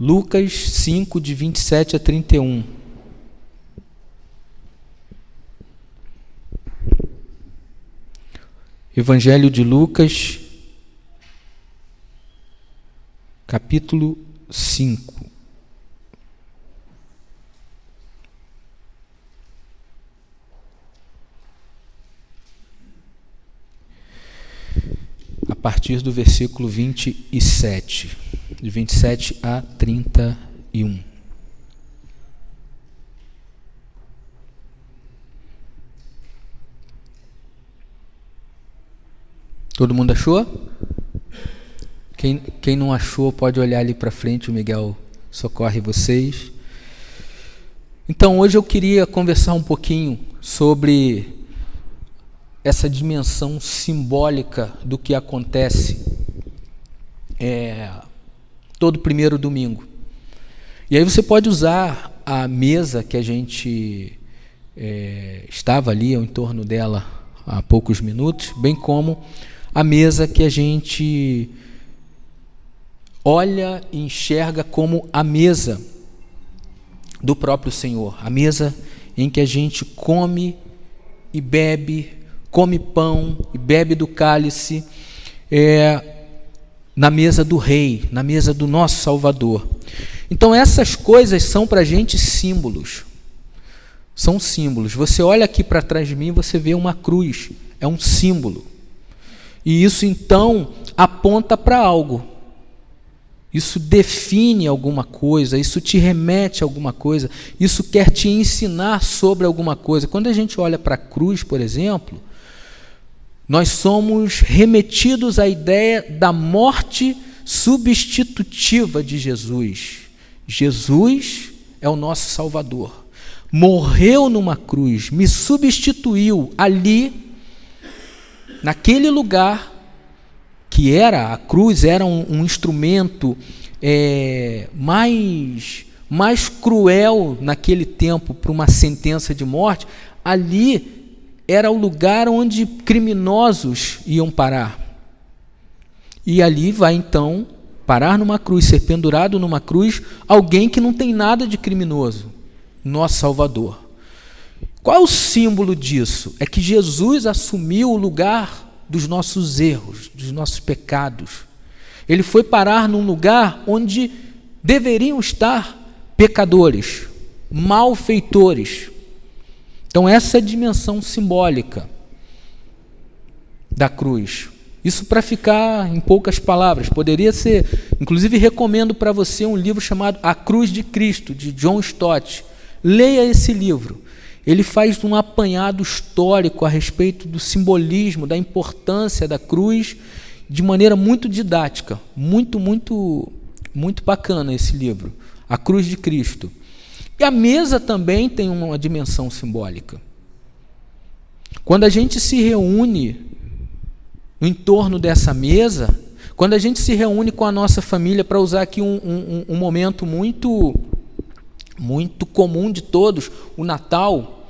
Lucas 5, de 27 a 31. Evangelho de Lucas, capítulo 5. A partir do versículo 27, de 27 a 31. Todo mundo achou? Quem não achou pode olhar ali para frente, o Miguel socorre vocês. Então hoje eu queria conversar um pouquinho sobre essa dimensão simbólica do que acontece todo primeiro domingo. E aí você pode usar a mesa que a gente estava ali em torno dela há poucos minutos, bem como a mesa que a gente olha e enxerga como a mesa do próprio Senhor, a mesa em que a gente come e bebe, come pão e bebe do cálice, na mesa do Rei, na mesa do nosso Salvador. Então essas coisas são para a gente símbolos, são símbolos. Você olha aqui para trás de mim, você vê uma cruz, é um símbolo. E isso então aponta para algo. Isso define alguma coisa, isso te remete a alguma coisa, isso quer te ensinar sobre alguma coisa. Quando a gente olha para a cruz, por exemplo, nós somos remetidos à ideia da morte substitutiva de Jesus. Jesus é o nosso Salvador. Morreu numa cruz, me substituiu ali, naquele lugar, que era a cruz, era um instrumento mais cruel naquele tempo para uma sentença de morte. Ali era o lugar onde criminosos iam parar. E ali vai então parar numa cruz, ser pendurado numa cruz, alguém que não tem nada de criminoso, nosso Salvador. Qual é o símbolo disso? É que Jesus assumiu o lugar dos nossos erros, dos nossos pecados. Ele foi parar num lugar onde deveriam estar pecadores, malfeitores. Então essa é a dimensão simbólica da cruz. Isso para ficar em poucas palavras. Poderia ser, inclusive recomendo para você um livro chamado A Cruz de Cristo, de John Stott. Leia esse livro. Ele faz um apanhado histórico a respeito do simbolismo, da importância da cruz, de maneira muito didática, muito bacana esse livro, A Cruz de Cristo. E a mesa também tem uma dimensão simbólica. Quando a gente se reúne em torno dessa mesa, quando a gente se reúne com a nossa família, para usar aqui um momento muito comum de todos, o Natal,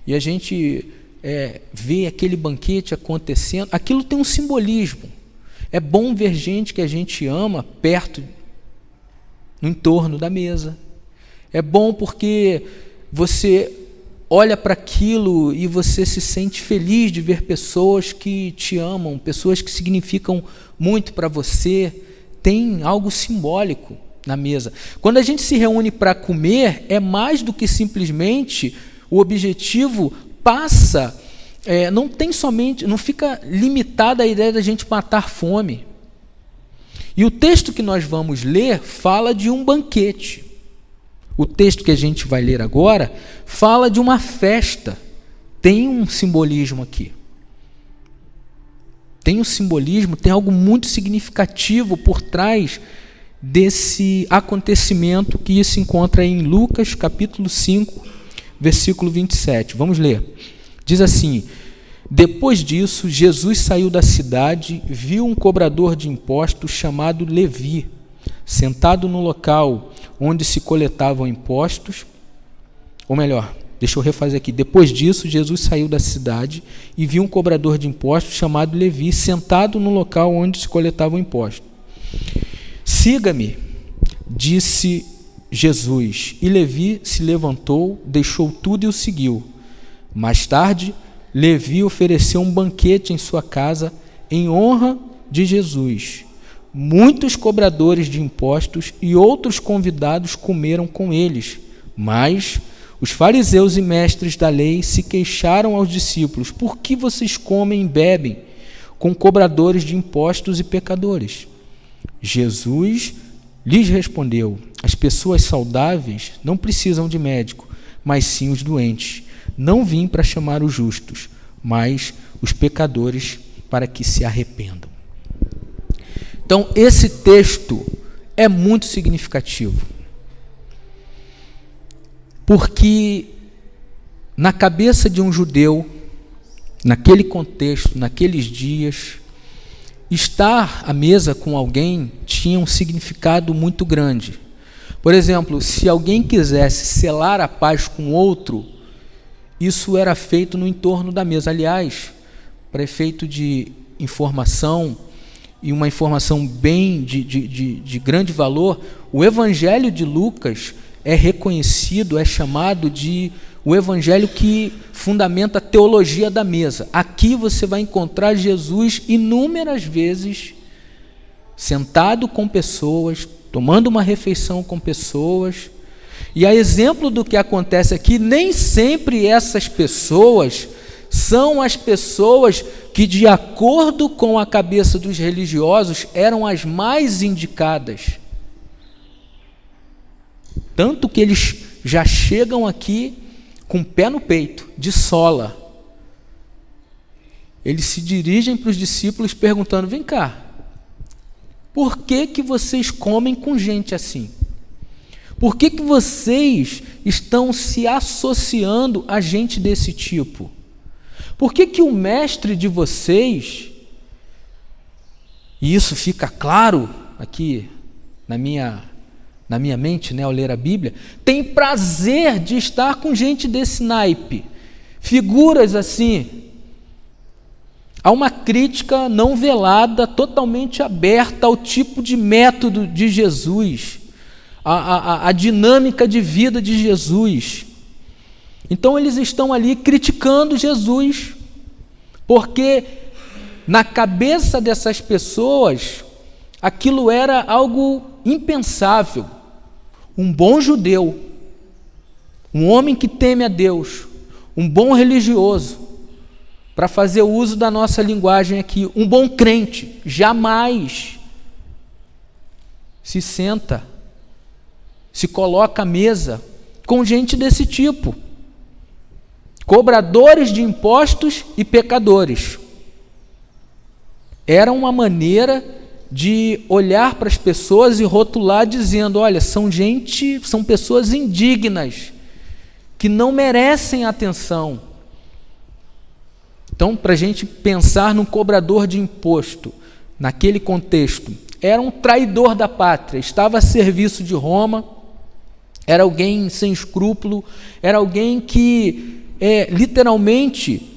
e a gente vê aquele banquete acontecendo, aquilo tem um simbolismo. É bom ver gente que a gente ama perto, no entorno da mesa. É bom porque você olha para aquilo e você se sente feliz de ver pessoas que te amam, pessoas que significam muito para você. Tem algo simbólico na mesa. Quando a gente se reúne para comer, é mais do que simplesmente o objetivo passa, não fica limitada a ideia da gente matar fome. E o texto que nós vamos ler fala de um banquete. O texto que a gente vai ler agora fala de uma festa. Tem um simbolismo aqui. Tem um simbolismo, tem algo muito significativo por trás desse acontecimento que se encontra em Lucas capítulo 5, versículo 27. Vamos ler. Diz assim: depois disso, Jesus saiu da cidade, viu um cobrador de impostos chamado Levi, sentado no local onde se coletavam impostos, ou melhor, deixa eu refazer aqui. Depois disso, Jesus saiu da cidade e viu um cobrador de impostos chamado Levi, sentado no local onde se coletavam impostos. Siga-me, disse Jesus. E Levi se levantou, deixou tudo e o seguiu. Mais tarde, Levi ofereceu um banquete em sua casa em honra de Jesus. Muitos cobradores de impostos e outros convidados comeram com eles, mas os fariseus e mestres da lei se queixaram aos discípulos: por que vocês comem e bebem com cobradores de impostos e pecadores? Jesus lhes respondeu: as pessoas saudáveis não precisam de médico, mas sim os doentes. Não vim para chamar os justos, mas os pecadores para que se arrependam. Então, esse texto é muito significativo, porque na cabeça de um judeu, naquele contexto, naqueles dias, estar à mesa com alguém tinha um significado muito grande. Por exemplo, se alguém quisesse selar a paz com outro, isso era feito no entorno da mesa. Aliás, para efeito de informação, e uma informação bem de grande valor, o Evangelho de Lucas é reconhecido, é chamado de o Evangelho que fundamenta a teologia da mesa. Aqui você vai encontrar Jesus inúmeras vezes sentado com pessoas, tomando uma refeição com pessoas. E a exemplo do que acontece aqui, nem sempre essas pessoas são as pessoas que, de acordo com a cabeça dos religiosos, eram as mais indicadas. Tanto que eles já chegam aqui com o pé no peito, de sola. Eles se dirigem para os discípulos perguntando: vem cá, por que vocês comem com gente assim? Por que vocês estão se associando a gente desse tipo? Por que o mestre de vocês, e isso fica claro aqui na minha mente, né, ao ler a Bíblia, tem prazer de estar com gente desse naipe, figuras assim? Há uma crítica não velada, totalmente aberta ao tipo de método de Jesus, a dinâmica de vida de Jesus. Então eles estão ali criticando Jesus, porque na cabeça dessas pessoas aquilo era algo impensável. Um bom judeu, um homem que teme a Deus, um bom religioso, para fazer uso da nossa linguagem aqui, um bom crente, jamais se senta, se coloca à mesa com gente desse tipo. Cobradores de impostos e pecadores. Era uma maneira de olhar para as pessoas e rotular dizendo: olha, são pessoas indignas, que não merecem atenção. Então, para a gente pensar num cobrador de imposto, naquele contexto, era um traidor da pátria, estava a serviço de Roma, era alguém sem escrúpulo, era alguém que literalmente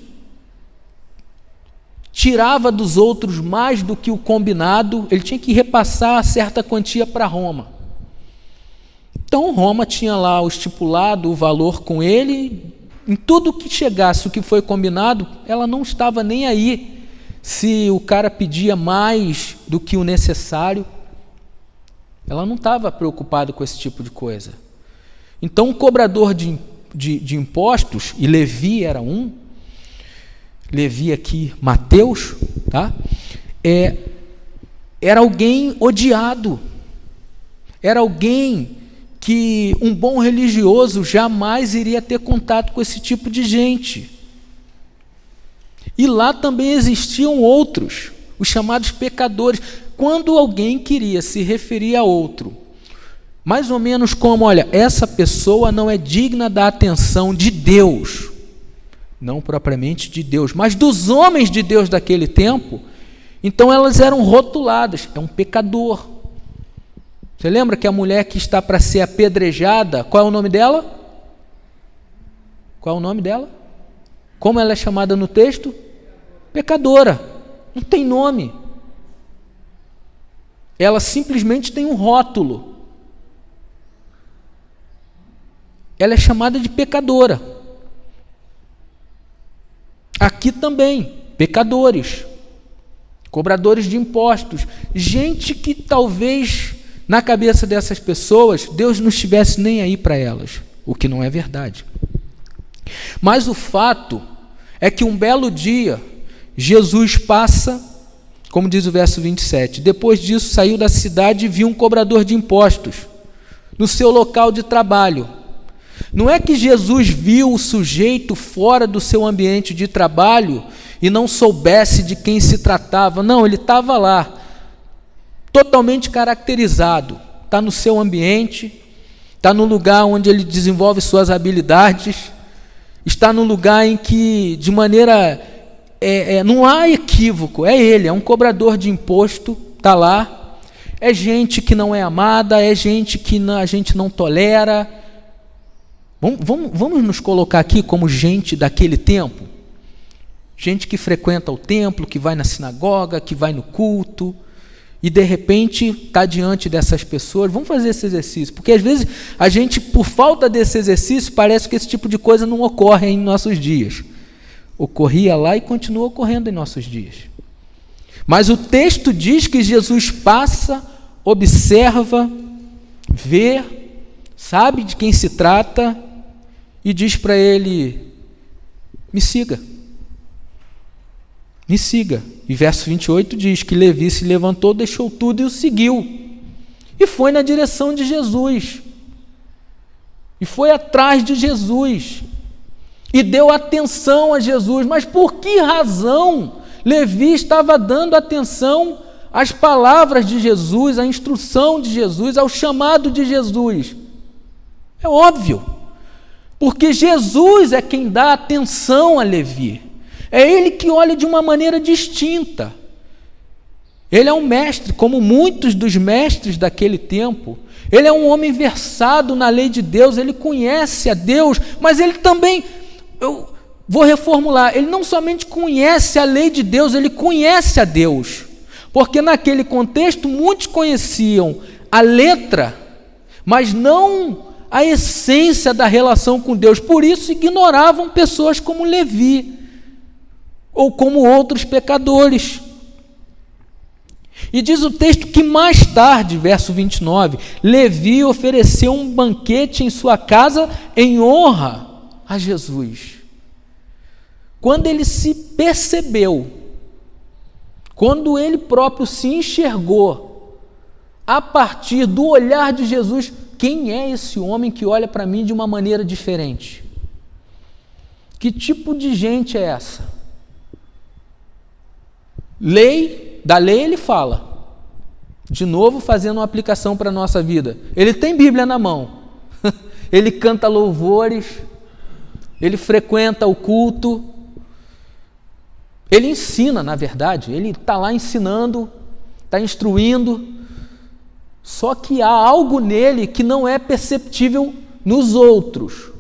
tirava dos outros mais do que o combinado. Ele tinha que repassar certa quantia para Roma. Então Roma tinha lá o estipulado, o valor com ele. Em tudo que chegasse, o que foi combinado, ela não estava nem aí se o cara pedia mais do que o necessário. Ela não estava preocupada com esse tipo de coisa. Então o cobrador de impostos, e Levi era um, Levi aqui, Mateus, tá? Era alguém odiado, era alguém que um bom religioso jamais iria ter contato com esse tipo de gente. E lá também existiam outros, os chamados pecadores. Quando alguém queria se referir a outro, mais ou menos como: olha, essa pessoa não é digna da atenção de Deus, não propriamente de Deus, mas dos homens de Deus daquele tempo, então elas eram rotuladas: é um pecador. Você lembra que a mulher que está para ser apedrejada, qual é o nome dela? Qual é o nome dela? Como ela é chamada no texto? Pecadora. Não tem nome. Ela simplesmente tem um rótulo. ela é chamada de pecadora. Aqui também, pecadores, cobradores de impostos, gente que talvez na cabeça dessas pessoas Deus não estivesse nem aí para elas, o que não é verdade. Mas o fato é que um belo dia Jesus passa, como diz o verso 27, depois disso saiu da cidade e viu um cobrador de impostos no seu local de trabalho. Não é que Jesus viu o sujeito fora do seu ambiente de trabalho e não soubesse de quem se tratava. Não, ele estava lá, totalmente caracterizado. Está no seu ambiente, está no lugar onde ele desenvolve suas habilidades, está no lugar em que, de maneira, não há equívoco, é ele, é um cobrador de imposto, está lá. É gente que não é amada, é gente que a gente não tolera. Vamos nos colocar aqui como gente daquele tempo? Gente que frequenta o templo, que vai na sinagoga, que vai no culto, e de repente está diante dessas pessoas. Vamos fazer esse exercício, porque às vezes a gente, por falta desse exercício, parece que esse tipo de coisa não ocorre em nossos dias. Ocorria lá e continua ocorrendo em nossos dias. Mas o texto diz que Jesus passa, observa, vê, sabe de quem se trata e diz para ele: me siga. Me siga. E verso 28 diz que Levi se levantou, deixou tudo e o seguiu. E foi na direção de Jesus. E foi atrás de Jesus. E deu atenção a Jesus. Mas por que razão Levi estava dando atenção às palavras de Jesus, à instrução de Jesus, ao chamado de Jesus? É óbvio. Porque Jesus é quem dá atenção a Levi. É ele que olha de uma maneira distinta. Ele é um mestre, como muitos dos mestres daquele tempo. Ele é um homem versado na lei de Deus, ele conhece a Deus, mas ele também, eu vou reformular, ele não somente conhece a lei de Deus, ele conhece a Deus. Porque naquele contexto muitos conheciam a letra, mas não a essência da relação com Deus. Por isso ignoravam pessoas como Levi, ou como outros pecadores. E diz o texto que mais tarde, verso 29, Levi ofereceu um banquete em sua casa em honra a Jesus. Quando ele se percebeu, quando ele próprio se enxergou, a partir do olhar de Jesus, quem é esse homem que olha para mim de uma maneira diferente? Que tipo de gente é essa? Da lei ele fala, de novo fazendo uma aplicação para a nossa vida. Ele tem Bíblia na mão, ele canta louvores, ele frequenta o culto, ele ensina, na verdade, ele está lá ensinando, está instruindo, só que há algo nele que não é perceptível nos outros.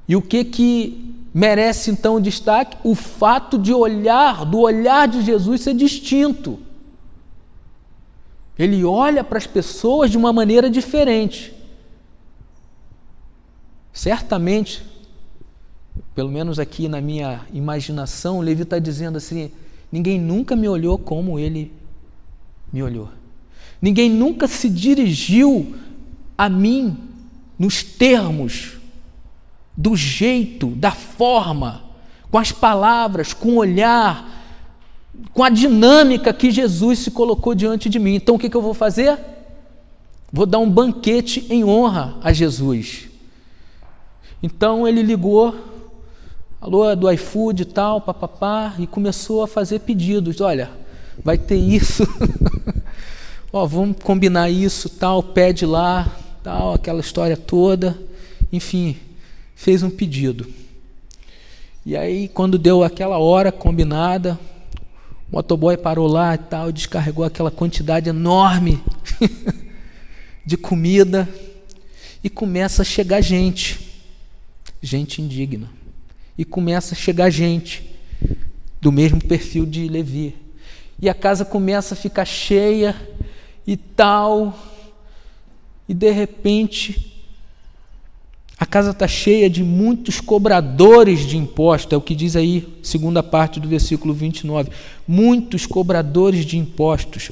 E o que merece então destaque? O fato do olhar de Jesus ser distinto. Ele olha para as pessoas de uma maneira diferente. Certamente, pelo menos aqui na minha imaginação, Levi está dizendo assim: ninguém nunca me olhou como ele me olhou. Ninguém nunca se dirigiu a mim nos termos, do jeito, da forma, com as palavras, com o olhar, com a dinâmica que Jesus se colocou diante de mim. Então o que eu vou fazer? Vou dar um banquete em honra a Jesus. Então ele ligou, alô, do iFood e tal, papapá, e começou a fazer pedidos. Olha, vai ter isso, vamos combinar isso, tal, pede lá, tal, aquela história toda, enfim, fez um pedido. E aí, quando deu aquela hora combinada, o motoboy parou lá e tal, descarregou aquela quantidade enorme de comida, e começa a chegar gente indigna, e começa a chegar gente do mesmo perfil de Levi, e a casa começa a ficar cheia e tal, e de repente a casa está cheia de muitos cobradores de impostos, é o que diz aí, segunda parte do versículo 29, muitos cobradores de impostos,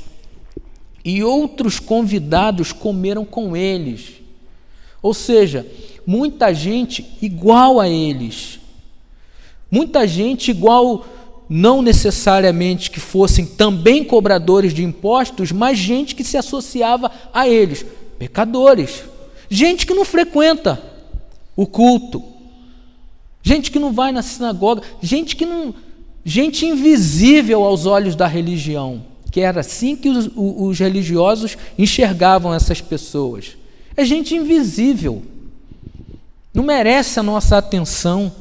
e outros convidados comeram com eles, ou seja, muita gente igual a eles, muita gente igual, não necessariamente que fossem também cobradores de impostos, mas gente que se associava a eles, pecadores, gente que não frequenta o culto, gente que não vai na sinagoga, gente invisível aos olhos da religião, que era assim que os religiosos enxergavam essas pessoas. É gente invisível, não merece a nossa atenção.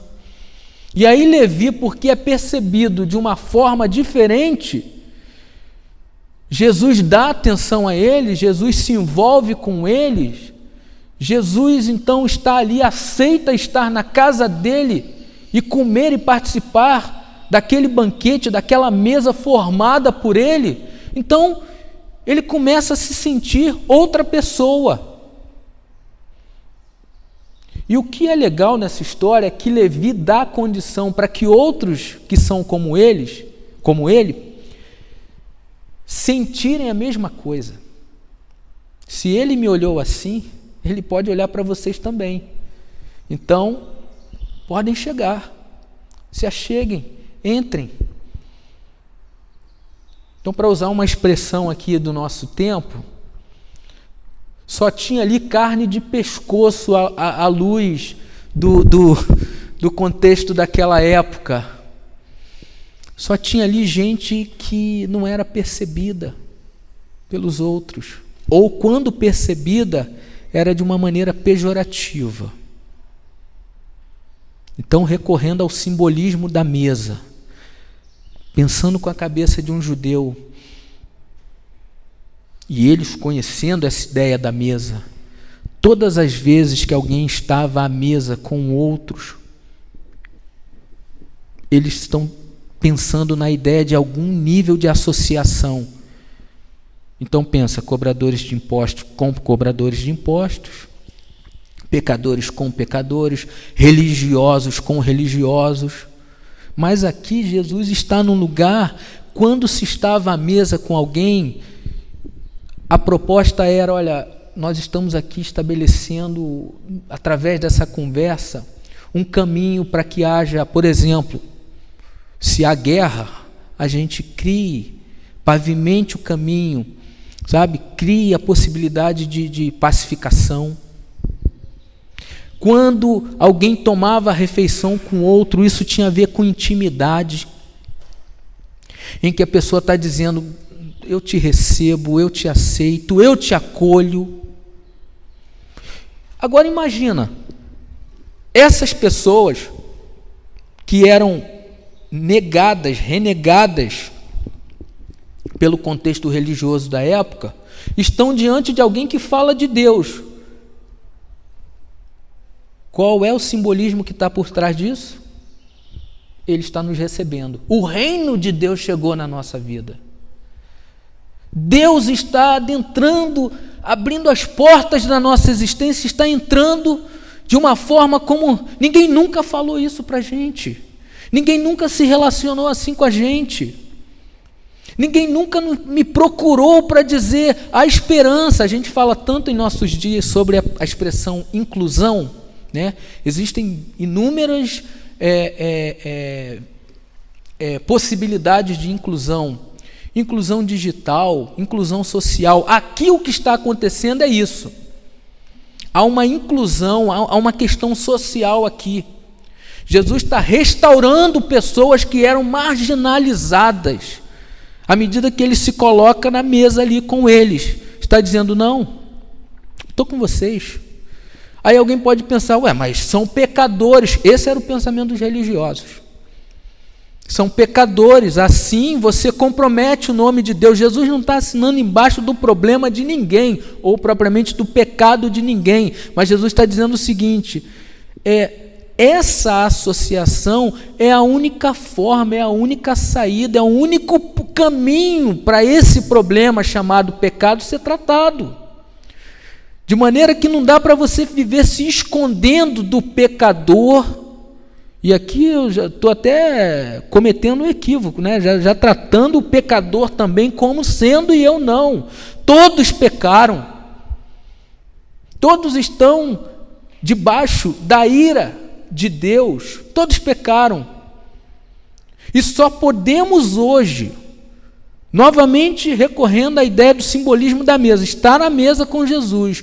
E aí Levi, porque é percebido de uma forma diferente, Jesus dá atenção a eles, Jesus se envolve com eles, Jesus então está ali, aceita estar na casa dele e comer e participar daquele banquete, daquela mesa formada por ele. Então ele começa a se sentir outra pessoa. E o que é legal nessa história é que Levi dá condição para que outros que são como ele, sentirem a mesma coisa. Se ele me olhou assim, ele pode olhar para vocês também. Então, podem chegar, se acheguem, entrem. Então, para usar uma expressão aqui do nosso tempo, só tinha ali carne de pescoço à luz do contexto daquela época. Só tinha ali gente que não era percebida pelos outros, ou quando percebida, era de uma maneira pejorativa. Então, recorrendo ao simbolismo da mesa, pensando com a cabeça de um judeu, e eles conhecendo essa ideia da mesa, todas as vezes que alguém estava à mesa com outros, eles estão pensando na ideia de algum nível de associação. Então pensa, cobradores de impostos com cobradores de impostos, pecadores com pecadores, religiosos com religiosos. Mas aqui Jesus está num lugar, quando se estava à mesa com alguém, a proposta era, olha, nós estamos aqui estabelecendo, através dessa conversa, um caminho para que haja, por exemplo, se há guerra, a gente crie, pavimente o caminho, sabe? Crie a possibilidade de pacificação. Quando alguém tomava a refeição com outro, isso tinha a ver com intimidade, em que a pessoa está dizendo, eu te recebo, eu te aceito, eu te acolho. Agora imagina, essas pessoas que eram negadas, renegadas pelo contexto religioso da época, estão diante de alguém que fala de Deus. Qual é o simbolismo que está por trás disso? Ele está nos recebendo. O reino de Deus chegou na nossa vida. Deus está adentrando, abrindo as portas da nossa existência, está entrando de uma forma como ninguém nunca falou isso para a gente. Ninguém nunca se relacionou assim com a gente. Ninguém nunca me procurou para dizer a esperança. A gente fala tanto em nossos dias sobre a expressão inclusão, né? Existem inúmeras possibilidades de inclusão. Inclusão digital, inclusão social. Aqui o que está acontecendo é isso. Há uma inclusão, há uma questão social aqui. Jesus está restaurando pessoas que eram marginalizadas, à medida que ele se coloca na mesa ali com eles. Está dizendo, não, estou com vocês. Aí alguém pode pensar, mas são pecadores. Esse era o pensamento dos religiosos. São pecadores, assim você compromete o nome de Deus. Jesus não está assinando embaixo do problema de ninguém, ou propriamente do pecado de ninguém, mas Jesus está dizendo o seguinte, essa associação é a única forma, é a única saída, é o único caminho para esse problema chamado pecado ser tratado. De maneira que não dá para você viver se escondendo do pecador. E aqui eu já estou até cometendo um equívoco, né? Já tratando o pecador também como sendo e eu não. Todos pecaram. Todos estão debaixo da ira de Deus. Todos pecaram. E só podemos hoje, novamente recorrendo à ideia do simbolismo da mesa, estar à mesa com Jesus,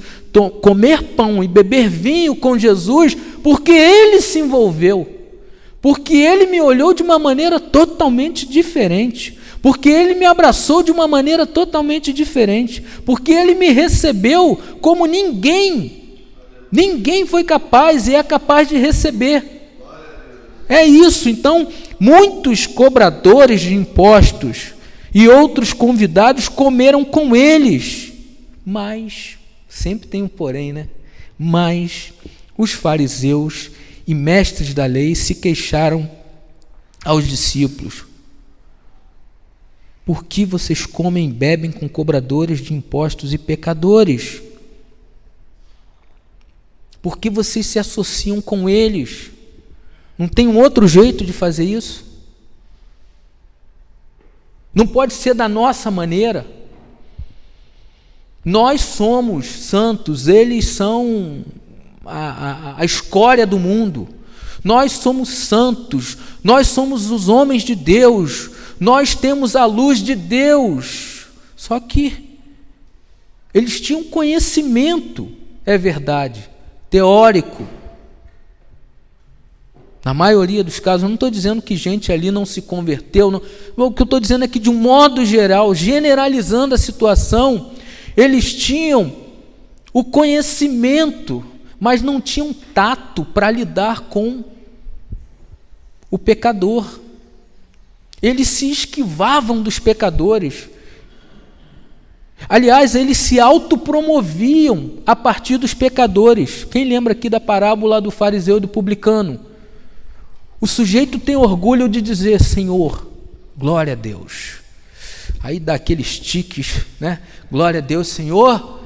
comer pão e beber vinho com Jesus, porque Ele se envolveu, porque Ele me olhou de uma maneira totalmente diferente, porque Ele me abraçou de uma maneira totalmente diferente, porque Ele me recebeu como ninguém foi capaz e é capaz de receber. É isso. Então, muitos cobradores de impostos e outros convidados comeram com eles, mas, sempre tem um porém, né? Mas os fariseus e mestres da lei se queixaram aos discípulos: por que vocês comem e bebem com cobradores de impostos e pecadores? Por que vocês se associam com eles? Não tem um outro jeito de fazer isso? Não pode ser da nossa maneira. Nós somos santos, eles são a escória do mundo. Nós somos santos, nós somos os homens de Deus, nós temos a luz de Deus. Só que eles tinham conhecimento, é verdade, teórico. Na maioria dos casos, eu não estou dizendo que gente ali não se converteu, não. O que eu estou dizendo é que, de um modo geral, generalizando a situação, eles tinham o conhecimento, mas não tinham tato para lidar com o pecador. Eles se esquivavam dos pecadores. Aliás, eles se autopromoviam a partir dos pecadores. Quem lembra aqui da parábola do fariseu e do publicano? O sujeito tem orgulho de dizer: Senhor, glória a Deus. Aí dá aqueles tiques, né? Glória a Deus, Senhor.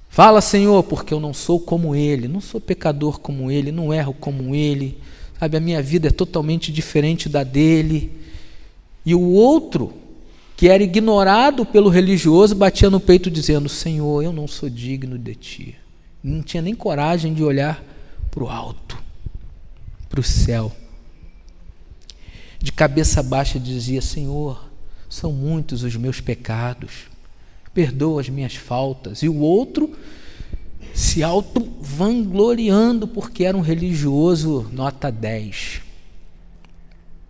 Fala, Senhor, porque eu não sou como ele, não sou pecador como ele, não erro como ele, sabe? A minha vida é totalmente diferente da dele. E o outro, que era ignorado pelo religioso, batia no peito dizendo: Senhor, eu não sou digno de ti. Não tinha nem coragem de olhar para o alto, para o céu. De cabeça baixa dizia: Senhor, são muitos os meus pecados, perdoa as minhas faltas. E o outro se auto-vangloriando porque era um religioso nota 10.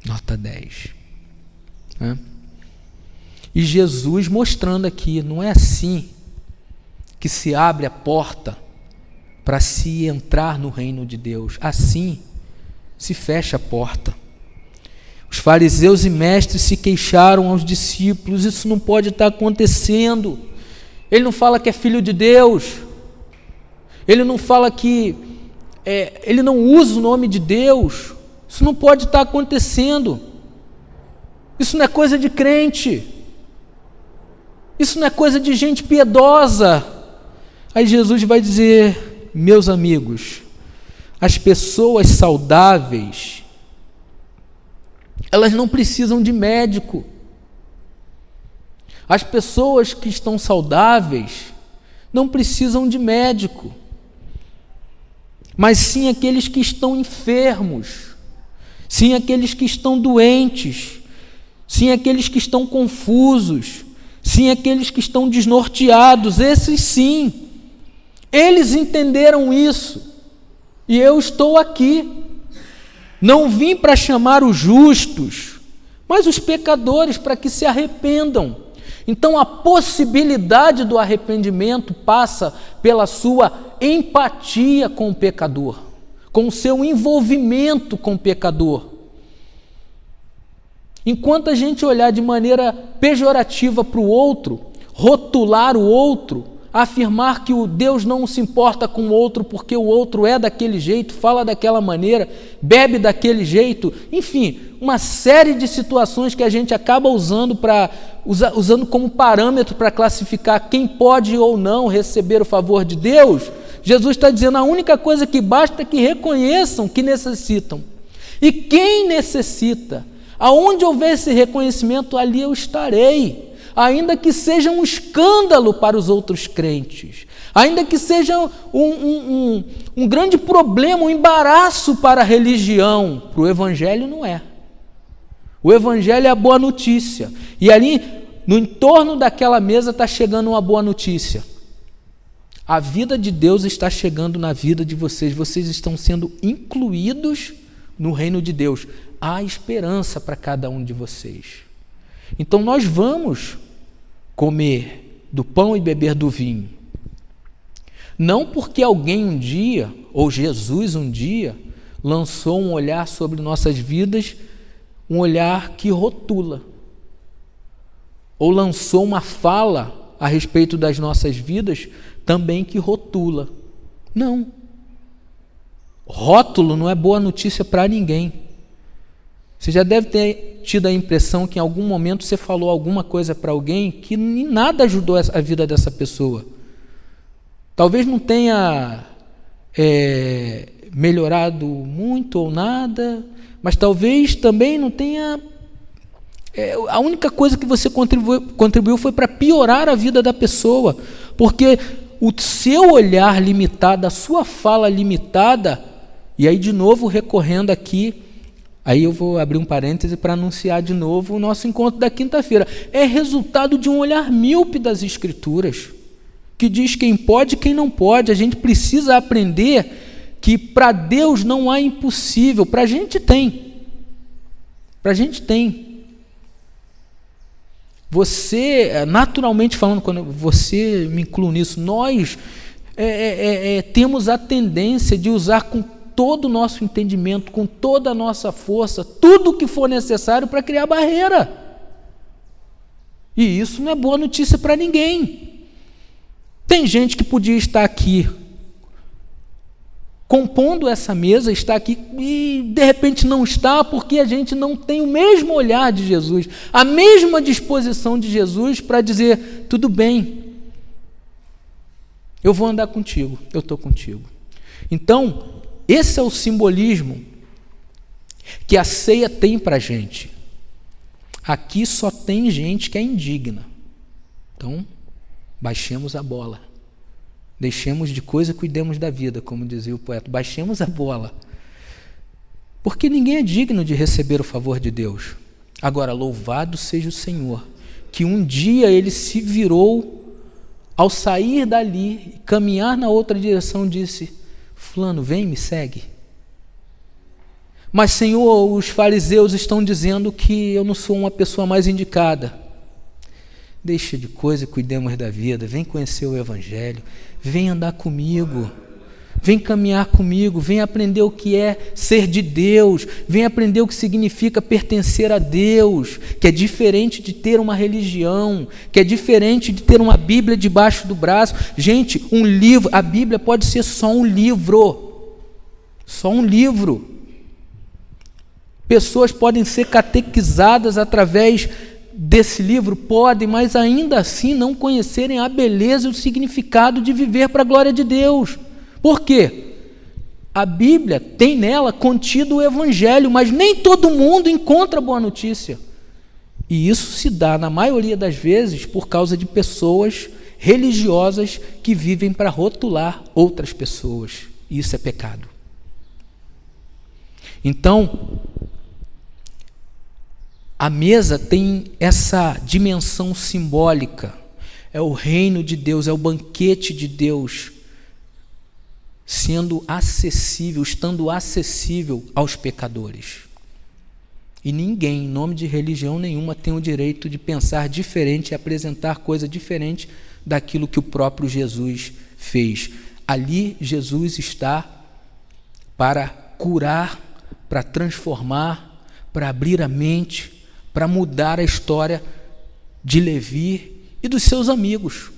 Nota 10. Né? E Jesus mostrando aqui, não é assim que se abre a porta para se entrar no reino de Deus. Assim se fecha a porta. Os fariseus e mestres se queixaram aos discípulos: isso não pode estar acontecendo. Ele não fala que é filho de Deus. Ele não fala que ele não usa o nome de Deus. Isso não pode estar acontecendo. Isso não é coisa de crente. Isso não é coisa de gente piedosa. Aí Jesus vai dizer: meus amigos, as pessoas saudáveis, elas não precisam de médico. As pessoas que estão saudáveis não precisam de médico, mas sim aqueles que estão enfermos, sim aqueles que estão doentes, sim aqueles que estão confusos, sim aqueles que estão desnorteados. Esses sim, eles entenderam isso. E eu estou aqui. Não vim para chamar os justos, mas os pecadores, para que se arrependam. Então a possibilidade do arrependimento passa pela sua empatia com o pecador, com o seu envolvimento com o pecador. Enquanto a gente olhar de maneira pejorativa para o outro, rotular o outro, a afirmar que o Deus não se importa com o outro porque o outro é daquele jeito, fala daquela maneira, bebe daquele jeito, enfim, uma série de situações que a gente acaba usando como parâmetro para classificar quem pode ou não receber o favor de Deus. Jesus está dizendo: a única coisa que basta é que reconheçam que necessitam. E quem necessita, aonde houver esse reconhecimento, ali eu estarei. Ainda que seja um escândalo para os outros crentes, ainda que seja um grande problema, um embaraço para a religião, para o Evangelho não é. O Evangelho é a boa notícia. E ali, no entorno daquela mesa, está chegando uma boa notícia. A vida de Deus está chegando na vida de vocês. Vocês estão sendo incluídos no reino de Deus. Há esperança para cada um de vocês. Então nós vamos comer do pão e beber do vinho. Não porque alguém um dia, ou Jesus um dia, lançou um olhar sobre nossas vidas, um olhar que rotula, ou lançou uma fala a respeito das nossas vidas também que rotula. Não. Rótulo não é boa notícia para ninguém. Você já deve ter tido a impressão que em algum momento você falou alguma coisa para alguém que em nada ajudou a vida dessa pessoa. Talvez não tenha melhorado muito ou nada, mas talvez também não tenha... a única coisa que você contribuiu foi para piorar a vida da pessoa, porque o seu olhar limitado, a sua fala limitada, e aí de novo recorrendo aqui, aí eu vou abrir um parêntese para anunciar de novo o nosso encontro da quinta-feira. É resultado de um olhar míope das Escrituras, que diz quem pode e quem não pode. A gente precisa aprender que para Deus não há impossível. Para a gente tem. Para a gente tem. Você, naturalmente falando, quando você me inclui nisso, nós temos a tendência de usar com todo o nosso entendimento, com toda a nossa força, tudo o que for necessário para criar barreira. E isso não é boa notícia para ninguém. Tem gente que podia estar aqui compondo essa mesa, está aqui e de repente não está, porque a gente não tem o mesmo olhar de Jesus, a mesma disposição de Jesus para dizer: tudo bem, eu vou andar contigo, eu estou contigo. Então, esse é o simbolismo que a ceia tem para a gente. Aqui só tem gente que é indigna. Então, baixemos a bola. Deixemos de coisa e cuidemos da vida, como dizia o poeta. Baixemos a bola. Porque ninguém é digno de receber o favor de Deus. Agora, louvado seja o Senhor, que um dia ele se virou, ao sair dali e caminhar na outra direção, disse: fulano, vem, me segue. Mas, Senhor, os fariseus estão dizendo que eu não sou uma pessoa mais indicada. Deixa de coisa e cuidemos da vida. Vem conhecer o Evangelho. Vem andar comigo. Vem caminhar comigo. Vem aprender o que é ser de Deus. Vem aprender o que significa pertencer a Deus, que é diferente de ter uma religião, que é diferente de ter uma Bíblia debaixo do braço. Gente, um livro, a Bíblia pode ser só um livro. Só um livro. Pessoas podem ser catequizadas através desse livro, podem, mas ainda assim não conhecerem a beleza e o significado de viver para a glória de Deus. Por quê? A Bíblia tem nela contido o Evangelho, mas nem todo mundo encontra boa notícia. E isso se dá, na maioria das vezes, por causa de pessoas religiosas que vivem para rotular outras pessoas. E isso é pecado. Então, a mesa tem essa dimensão simbólica. É o reino de Deus, é o banquete de Deus sendo acessível, estando acessível aos pecadores. E ninguém, em nome de religião nenhuma, tem o direito de pensar diferente e apresentar coisa diferente daquilo que o próprio Jesus fez. Ali Jesus está para curar, para transformar, para abrir a mente, para mudar a história de Levi e dos seus amigos.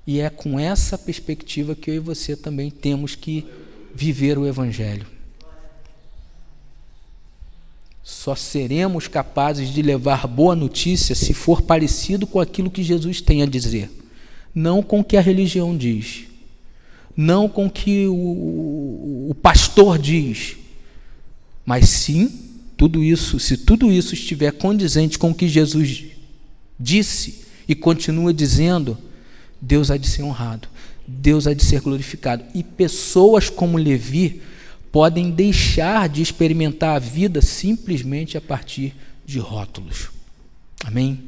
E é com essa perspectiva que eu e você também temos que viver o Evangelho. Só seremos capazes de levar boa notícia se for parecido com aquilo que Jesus tem a dizer, não com o que a religião diz, não com o que o pastor diz, mas sim, se tudo isso estiver condizente com o que Jesus disse e continua dizendo, Deus há de ser honrado, Deus há de ser glorificado. E pessoas como Levi podem deixar de experimentar a vida simplesmente a partir de rótulos. Amém?